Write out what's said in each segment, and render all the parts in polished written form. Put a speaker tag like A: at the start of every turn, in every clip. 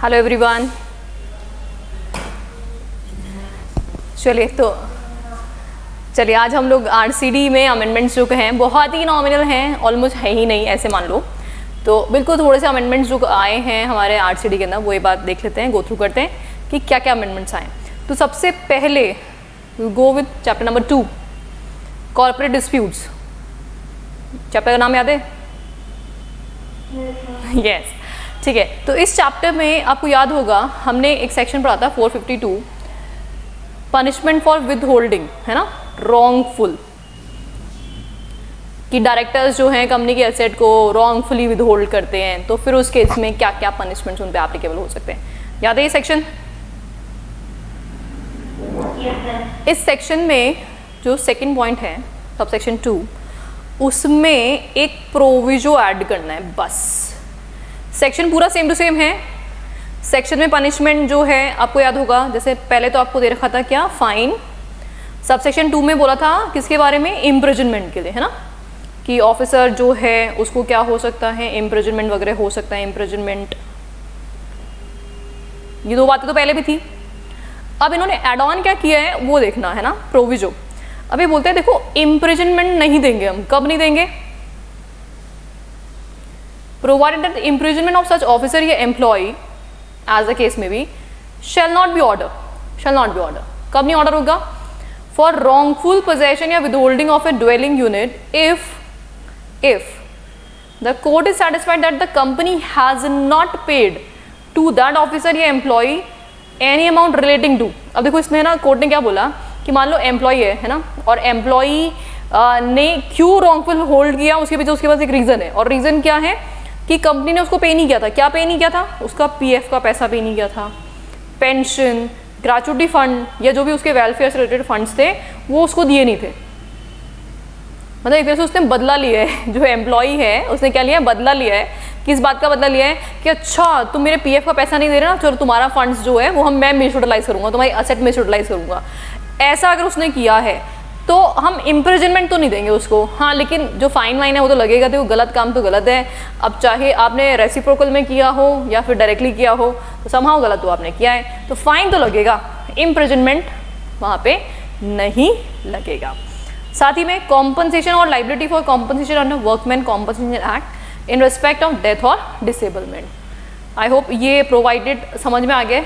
A: Hello everyone. चलिए आज हम लोग आरसीडी में अमेंडमेंट्स जो हैं बहुत ही नॉमिनल हैं, ऑलमोस्ट है ही नहीं ऐसे मान लो, तो बिल्कुल थोड़े से अमेंडमेंट्स जो आए हैं हमारे आरसीडी के अंदर वो ये बात देख लेते हैं, गो थ्रू करते हैं कि क्या क्या अमेंडमेंट्स आए। तो सबसे पहले go with chapter number 2 corporate disputes. Chapter का नाम याद है? यस, ठीक है। तो इस चैप्टर में आपको याद होगा हमने एक सेक्शन पढ़ा था 452 पनिशमेंट फॉर विद होल्डिंग, है ना, रॉन्गफुल, कि डायरेक्टर्स जो हैं कंपनी के एसेट को रॉन्गफुली विद होल्ड करते हैं, तो फिर उस केस में क्या क्या पनिशमेंट्स उन पे एप्लीकेबल हो सकते हैं। याद है ये सेक्शन? इस सेक्शन में जो सेकंड पॉइंट है सब सेक्शन 2, उसमें एक प्रोविजो ऐड करना है बस। सेक्शन पूरा सेम टू सेम है। सेक्शन में पनिशमेंट जो है आपको याद होगा, जैसे पहले तो आपको दे रखा था क्या, फाइन। सब सेक्शन 2 में बोला था किसके बारे में, इम्प्रिजनमेंट के लिए, है ना, कि ऑफिसर जो है उसको क्या हो सकता है, इम्प्रिजनमेंट वगैरह हो सकता है, इम्प्रिजनमेंट। ये दो बातें तो पहले भी थी। अब इन्होंने एड ऑन क्या किया है वो देखना है ना, प्रोविजो। अभी बोलते हैं देखो इम्प्रिजनमेंट नहीं देंगे हम। कब नहीं देंगे? Provided that imprisonment of such officer या एम्प्लॉय एज द केस में भी shall not be order. Shall not be order कब नहीं ऑर्डर होगा? फॉर रॉन्गफुल पोजेशन या withholding of a dwelling unit if the court is satisfied that the company has not paid to that officer या employ any amount relating to. अब देखो इसमें ना court ने क्या बोला कि मान लो एम्प्लॉय है ना, और एम्प्लॉय ने क्यों रॉन्गफुल होल्ड किया, उसके पीछे उसके पास एक रीज़न है, और रीज़न क्या है कि कंपनी ने उसको पे नहीं किया था। क्या पे नहीं किया था? उसका पीएफ का पैसा पे नहीं किया था, पेंशन, ग्रेचुटी फंड या जो भी उसके वेलफेयर से रिलेटेड फंड्स थे वो उसको दिए नहीं थे। मतलब एक तरह से उसने बदला लिया है। जो एम्प्लॉय है उसने क्या लिया है, बदला लिया है। किस बात का बदला लिया है कि अच्छा तुम मेरे पीएफ का पैसा नहीं दे रहे ना, चलो तुम्हारा फंड्स जो है वो मैं मिस यूटिलाइज करूँगा, तुम्हारी असेट मिस यूटिलाइज करूँगा। ऐसा अगर उसने किया है तो हम इम्प्रिजनमेंट तो नहीं देंगे उसको, हाँ, लेकिन जो फाइन वाइन है वो तो लगेगा। देखो गलत काम तो गलत है। अब चाहे आपने रेसिप्रोकल में किया हो या फिर डायरेक्टली किया हो, तो समहाउ गलत तो आपने किया है, तो फाइन तो लगेगा, इम्प्रिजनमेंट वहाँ पे नहीं लगेगा। साथ ही में कॉम्पनसेशन और liability for compensation under workman compensation act in respect of death और डिसेबलमेंट। आई होप ये प्रोवाइडेड समझ में आ गया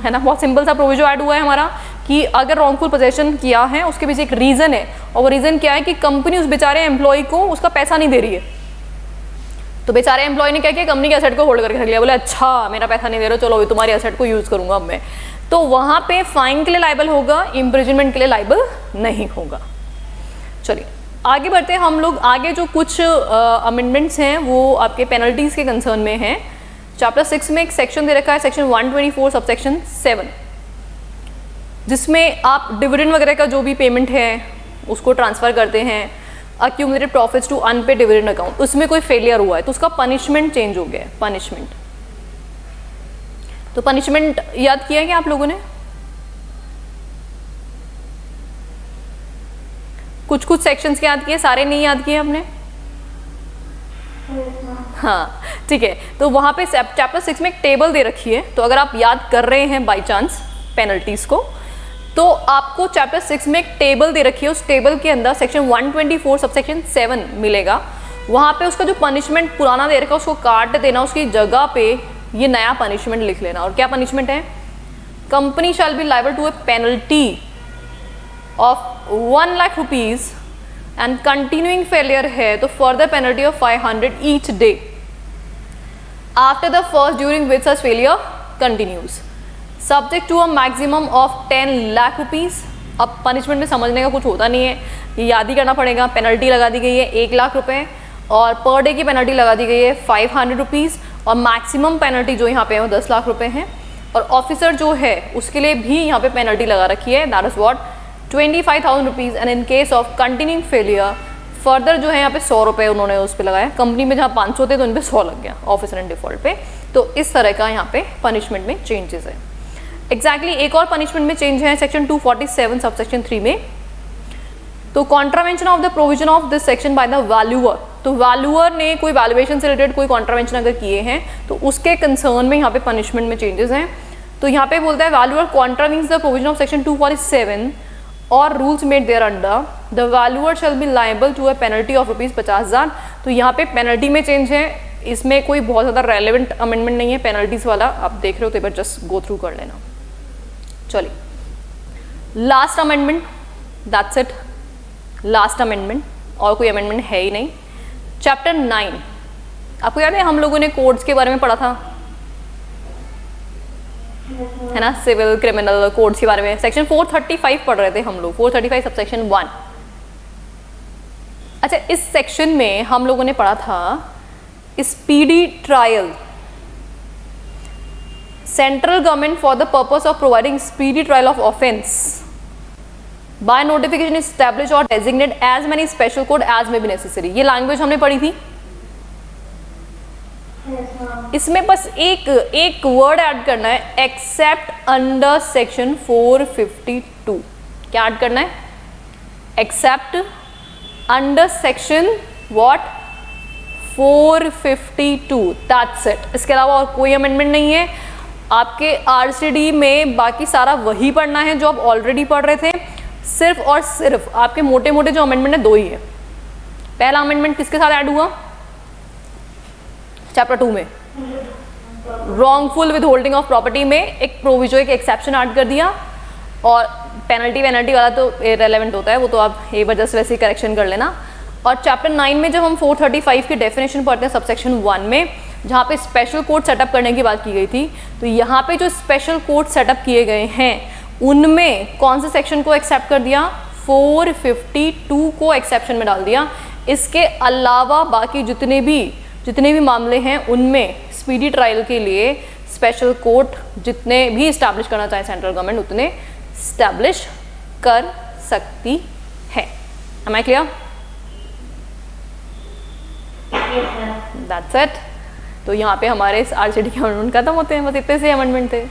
A: है ना। बहुत सिंपल सा प्रोविजो ऐड हुआ है हमारा कि अगर रॉन्गफुल पोजेशन किया है उसके पीछे एक रीज़न है, और वो रीज़न क्या है कि कंपनी उस बेचारे एम्प्लॉय को उसका पैसा नहीं दे रही है। तो बेचारे एम्प्लॉय ने क्या किया, कंपनी के एसेट को होल्ड करके रख लिया, बोले अच्छा मेरा पैसा नहीं दे रहे हो, चलो अभी तुम्हारे एसेट को यूज़ करूँगा अब मैं। तो वहाँ पे फाइन के लिए लाइबल होगा, इम्प्रिजनमेंट के लिए लाइबल नहीं होगा। चलिए आगे बढ़ते हैं हम लोग। आगे जो कुछ अमेंडमेंट्स हैं वो आपके पेनल्टीज़ के कंसर्न में हैं। चैप्टर 6 में एक सेक्शन दे रखा है, सेक्शन 124 सबसेक्शन 7, जिसमें आप डिविडेंड वगैरह का जो भी पेमेंट है उसको ट्रांसफ़र करते हैं accumulated profits to unpaid dividend account. उसमें कोई फेलियर हुआ है तो उसका पनिशमेंट चेंज हो गया है। पनिशमेंट, तो पनिशमेंट याद किया है क्या आप लोगों ने? कुछ कुछ सेक्शंस के याद किए, सारे नहीं याद किए हमने? हाँ ठीक है। तो वहाँ पे चैप्टर 6 में एक टेबल दे रखी है, तो अगर आप याद कर रहे हैं बाय चांस पेनल्टीज़ को, तो आपको चैप्टर 6 में एक टेबल दे रखी है। उस टेबल के अंदर सेक्शन 124 सबसेक्शन 7 मिलेगा। वहाँ पे उसका जो पनिशमेंट पुराना दे रखा है उसको काट देना, उसकी जगह पे ये नया पनिशमेंट लिख लेना। और क्या पनिशमेंट है? Company shall be liable to a penalty of 1 lakh rupees and continuing failure है तो further penalty of 500 each day after the first during which such failure continues, subject to a maximum of 10 lakh rupees. अब punishment में समझने का कुछ होता नहीं है, ये याद ही करना पड़ेगा। पेनल्टी लगा दी गई है 1 लाख रुपए, और पर डे की पेनल्टी लगा दी गई है 500 रुपीज़, और मैक्सिमम पेनल्टी जो यहाँ पे है वो 10 लाख रुपए हैं। और ऑफिसर जो है उसके लिए भी यहाँ पे पेनल्टी लगा रखी है, that is what 25,000 rupees, and in case of continuing failure further जो है यहाँ पे 100 रुपये उन्होंने उस पर लगाया। कंपनी में जहाँ 500 थे तो उन पर 100 लग गया ऑफिसर इन डिफॉल्ट पे। तो इस तरह का यहाँ पे पनिशमेंट में चेंजेस है। एग्जैक्टली एक और पनिशमेंट में चेंज है सेक्शन 247 सबसेक्शन 3 में। तो contravention of the provision of this section by the valuer तो वैल्यूअर ने कोई वैल्यूएशन से रिलेटेड कोई कॉन्ट्रावेंशन अगर किए हैं तो उसके कंसर्न में यहाँ पे पनिशमेंट में चेंजेस हैं। तो यहाँ पे बोलता है valuer contravenes the provision of section 247 और rules made thereunder the valuer shall be liable to a penalty of ₹50,000। तो यहाँ पे पेनल्टी में चेंज है, इसमें कोई बहुत ज़्यादा रेलेवेंट अमेंडमेंट नहीं है पेनल्टीज वाला, आप देख रहे हो तो एक बार जस्ट गो थ्रू कर लेना। चलिए last amendment, that's it, last amendment, और कोई अमेंडमेंट है ही नहीं। चैप्टर 9, आपको याद है हम लोगों ने कोड्स के बारे में पढ़ा था, है ना, सिविल क्रिमिनल कोड्स के बारे में। सेक्शन 435 पढ़ रहे थे हम लोग, 435 सबसेक्शन 1। अच्छा, इस सेक्शन में हम लोगों ने पढ़ा था speedy trial, central government for the purpose of providing speedy trial of offence by notification establish और designate as many special code as may be necessary. ये लैंग्वेज हमने पढ़ी थी। इसमें बस एक वर्ड ऐड करना है, एक्सेप्ट अंडर सेक्शन 452। क्या ऐड करना है? Accept under section what 452, that's it. इसके अलावा और कोई अमेंडमेंट नहीं है। आपके आरसीडी में बाकी सारा वही पढ़ना है जो आप ऑलरेडी पढ़ रहे थे, सिर्फ और सिर्फ आपके मोटे मोटे जो अमेंडमेंट है 2 ही है। पहला अमेंडमेंट किसके साथ ऐड हुआ? चैप्टर 2 में wrongful with holding of property में एक प्रोविजो, एक एक्सेप्शन ऐड कर दिया, और पेनल्टी वाला तो रेलेवेंट होता है, वो तो आप एक बार जस्ट वैसे ही करेक्शन कर लेना। और चैप्टर 9 में जब हम 435 की डेफिनेशन पढ़ते हैं सबसेक्शन 1 में, जहाँ पे स्पेशल कोड सेटअप करने की बात की गई थी, तो यहाँ पे जो स्पेशल कोड सेटअप किए गए हैं उनमें कौन से सेक्शन को एक्सेप्ट कर दिया? 452 को एक्सेप्शन में डाल दिया। इसके अलावा बाकी जितने भी मामले हैं उनमें स्पीडी ट्रायल के लिए स्पेशल कोर्ट जितने भी इस्टेब्लिश करना चाहे सेंट्रल गवर्नमेंट उतने इस्टेब्लिश कर सकती है। Am I clear? That's it। तो यहाँ पे हमारे आरसीडी के अमेंडमेंट खत्म होते हैं, बस इतने से अमेंडमेंट थे।